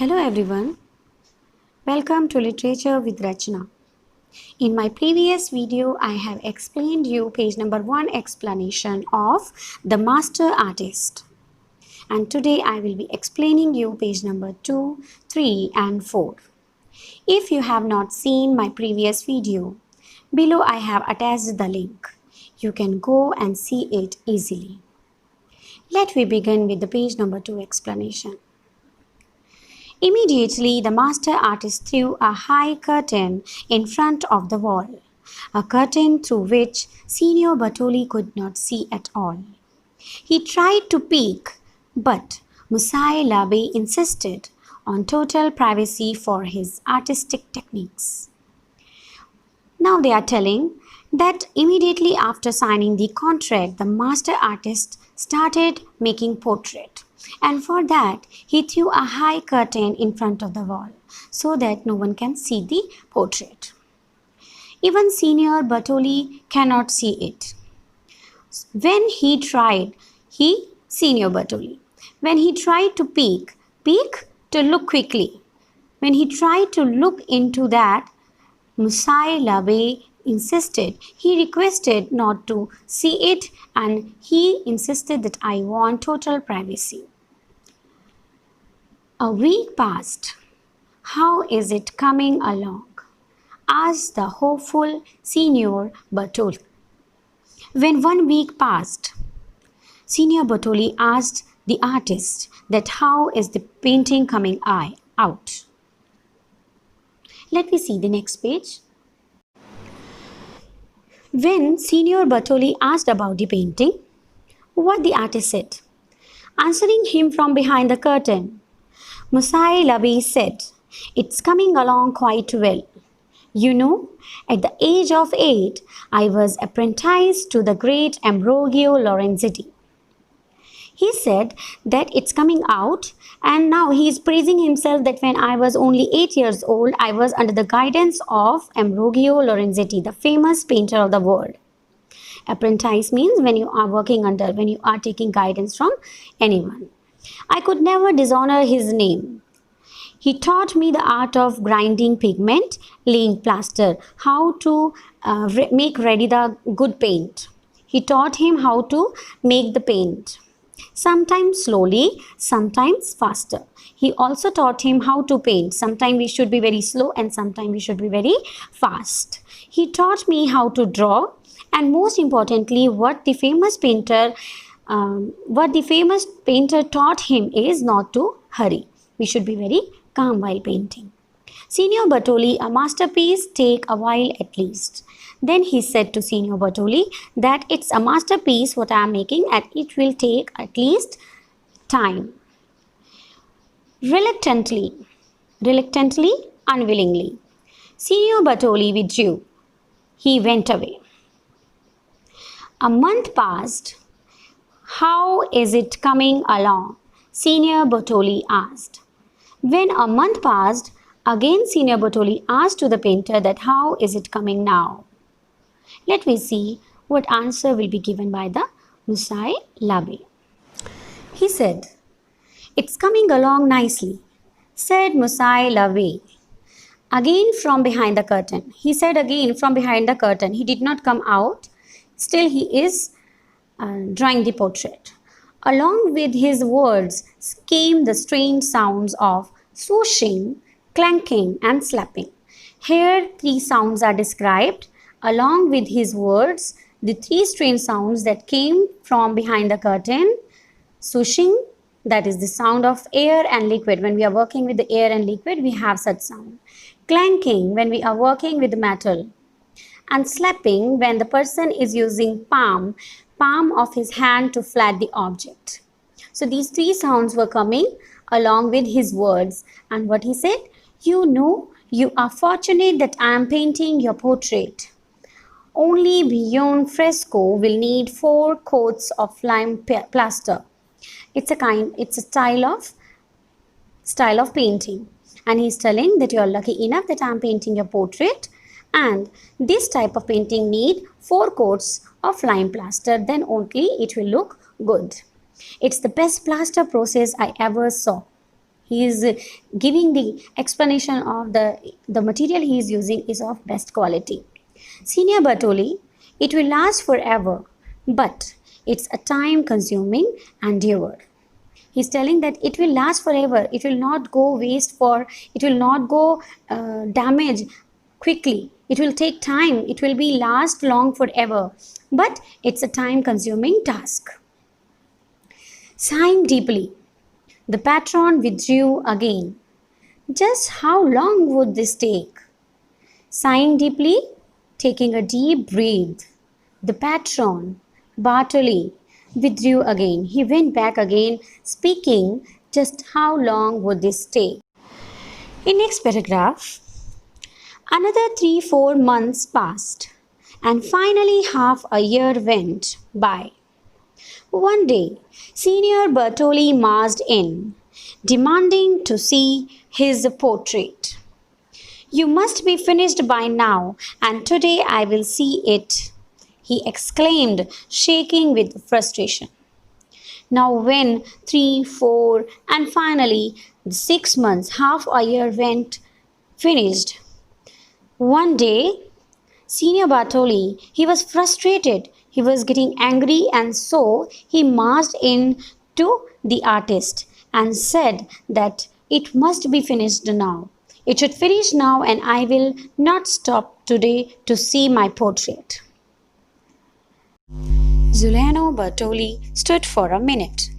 Hello everyone, welcome to Literature with Rachna. In my previous video, I have explained you page number 1 explanation of The Master Artist. And today I will be explaining you page number 2, 3 and 4. If you have not seen my previous video, below I have attached the link. You can go and see it easily. Let me begin with the page number 2 explanation. Immediately, the master artist threw a high curtain in front of the wall, a curtain through which Signor Bartoli could not see at all. He tried to peek, but Musai Labe insisted on total privacy for his artistic techniques. Now they are telling that immediately after signing the contract, the master artist started making portrait. And for that, he threw a high curtain in front of the wall so that no one can see the portrait. Even Signor Bartoli cannot see it. When he tried to peek to look quickly. When he tried to look into that, Musai Labe insisted. He requested not to see it and he insisted that I want total privacy. A week passed. How is it coming along? Asked the hopeful Signor Bartoli. When 1 week passed, Signor Bartoli asked the artist that how is the painting coming out. Let me see the next page. When Signor Bartoli asked about the painting, what the artist said, answering him from behind the curtain, Musai Labe said, "It's coming along quite well. You know, at the age of 8, I was apprenticed to the great Ambrogio Lorenzetti." He said that it's coming out, and now he is praising himself that when I was only 8 years old, I was under the guidance of Ambrogio Lorenzetti, the famous painter of the world. Apprentice means when you are taking guidance from anyone. I could never dishonor his name. He taught me the art of grinding pigment, laying plaster, how to make ready the good paint. He taught him how to make the paint. Sometimes slowly, sometimes faster. He also taught him how to paint. Sometimes we should be very slow and sometimes we should be very fast. He taught me how to draw, and most importantly, what the famous painter taught him is not to hurry. We should be very calm while painting. Signor Bartoli, a masterpiece take a while at least. Then he said to Signor Bartoli that it's a masterpiece what I am making and it will take at least time. Reluctantly, unwillingly, Signor Bartoli withdrew. He went away. A month passed. How is it coming along? Signor Bartoli asked. When a month passed, again Signor Bartoli asked to the painter that how is it coming now? Let me see what answer will be given by the Musai Labe. He said, "It's coming along nicely," said Musai Labe. Again from behind the curtain. He said again from behind the curtain. He did not come out. Still he is drawing the portrait. Along with his words came the strange sounds of swooshing, clanking and slapping. Here 3 sounds are described. Along with his words, the 3 strange sounds that came from behind the curtain. Swooshing, that is the sound of air and liquid. When we are working with the air and liquid, we have such sound. Clanking, when we are working with metal. And slapping, when the person is using palm of his hand to flat the object. So these 3 sounds were coming along with his words. And what he said, "You know, you are fortunate that I am painting your portrait. Only beyond fresco will need 4 coats of lime plaster." It's a style of painting. And he's telling that you are lucky enough that I am painting your portrait. And this type of painting need 4 coats of lime plaster, then only it will look good. It's the best plaster process I ever saw. He is giving the explanation of the material he is using is of best quality. Senior Bertoli, it will last forever, but it's a time consuming endeavor. He's telling that it will last forever, it will not go waste for, it will not go damage quickly, it will take time, it will be last long forever, but it's a time consuming task. Sighing deeply, the patron withdrew again. Just how long would this take? Sighing deeply, taking a deep breath, the patron, Bartoli, withdrew again. He went back again, speaking, just how long would this take? In next paragraph, another 3-4 months passed, and finally half a year went by. One day, Senior Bertoli marched in, demanding to see his portrait. You must be finished by now, and today I will see it, he exclaimed, shaking with frustration. Now, when 3, 4, and finally 6 months, half a year went finished. One day, Senior Bartoli, he was frustrated. He was getting angry, and so he marched in to the artist and said that it must be finished now. It should finish now, and I will not stop today to see my portrait. Giuliano Bertoli stood for a minute.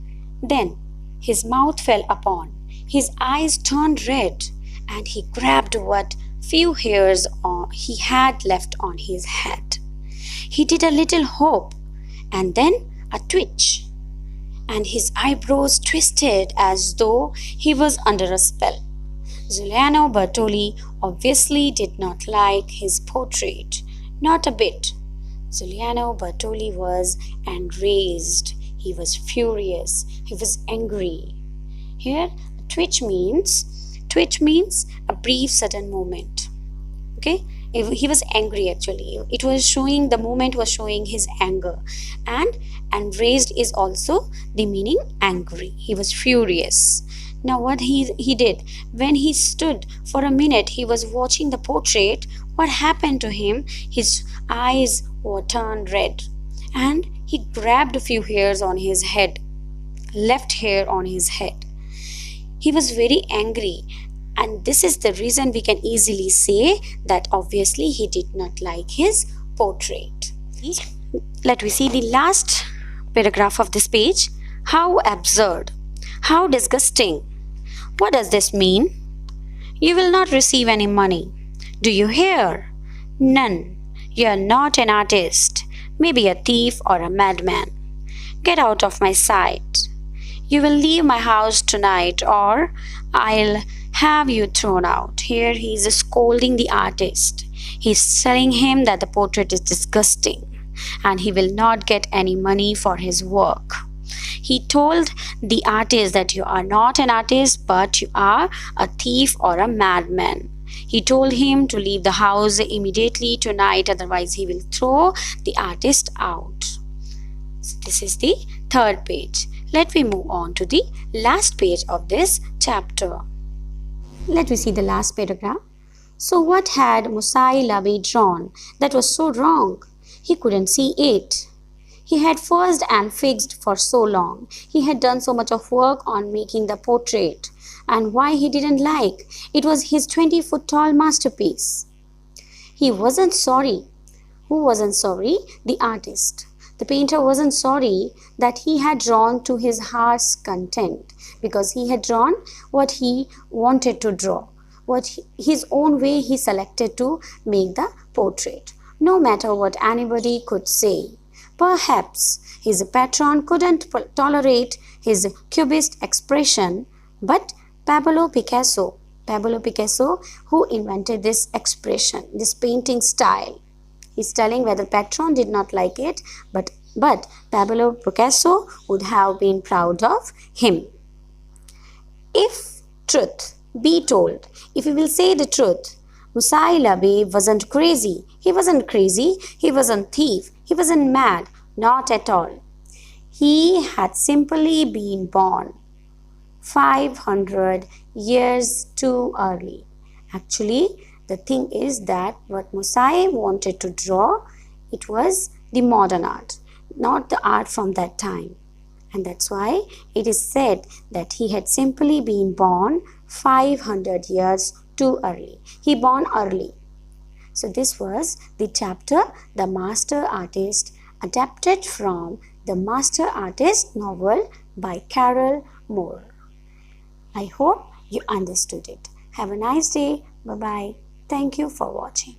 Then his mouth fell upon, his eyes turned red, and he grabbed what few hairs he had left on his head. He did a little hop, and then a twitch, and his eyebrows twisted as though he was under a spell. Giuliano Bertoli obviously did not like his portrait, not a bit. Giuliano Bertoli was enraged. He was furious. He was angry. Here, twitch means a brief sudden movement. Okay, he was angry actually. It was showing, the movement was showing his anger, and enraged is also the meaning angry. He was furious. Now what he did, when he stood for a minute, he was watching the portrait. What happened to him? His eyes were turned red, and he grabbed a few hairs on his head, left hair on his head. He was very angry, and this is the reason we can easily say that obviously he did not like his portrait. Let me see the last paragraph of this page. How absurd! How disgusting! What does this mean? You will not receive any money. Do you hear? None. You are not an artist, maybe a thief or a madman. Get out of my sight. You will leave my house tonight, or I'll have you thrown out. Here he is scolding the artist. He's telling him that the portrait is disgusting and he will not get any money for his work. He told the artist that you are not an artist, but you are a thief or a madman. He told him to leave the house immediately tonight, otherwise he will throw the artist out. So this is the third page. Let me move on to the last page of this chapter. Let me see the last paragraph. So what had Musai Labi drawn that was so wrong? He couldn't see it. He had fussed and fixed for so long. He had done so much of work on making the portrait. And why he didn't like? It was his 20-foot tall masterpiece. He wasn't sorry. Who wasn't sorry? The artist. The painter wasn't sorry that he had drawn to his heart's content, because he had drawn what he wanted to draw, his own way he selected to make the portrait, no matter what anybody could say. Perhaps his patron couldn't tolerate his cubist expression, but Pablo Picasso, who invented this expression, this painting style, he's telling whether patron did not like it, but Pablo Picasso would have been proud of him. If truth be told, if we will say the truth, Musai Labi wasn't crazy. He wasn't crazy. He wasn't thief. He wasn't mad. Not at all. He had simply been born. 500 years too early. Actually, the thing is that what Musai wanted to draw, it was the modern art, not the art from that time. And that's why it is said that he had simply been born 500 years too early. He born early. So this was the chapter The Master Artist, adapted from the Master Artist novel by Carol Moore. I hope you understood it. Have a nice day. Bye bye. Thank you for watching.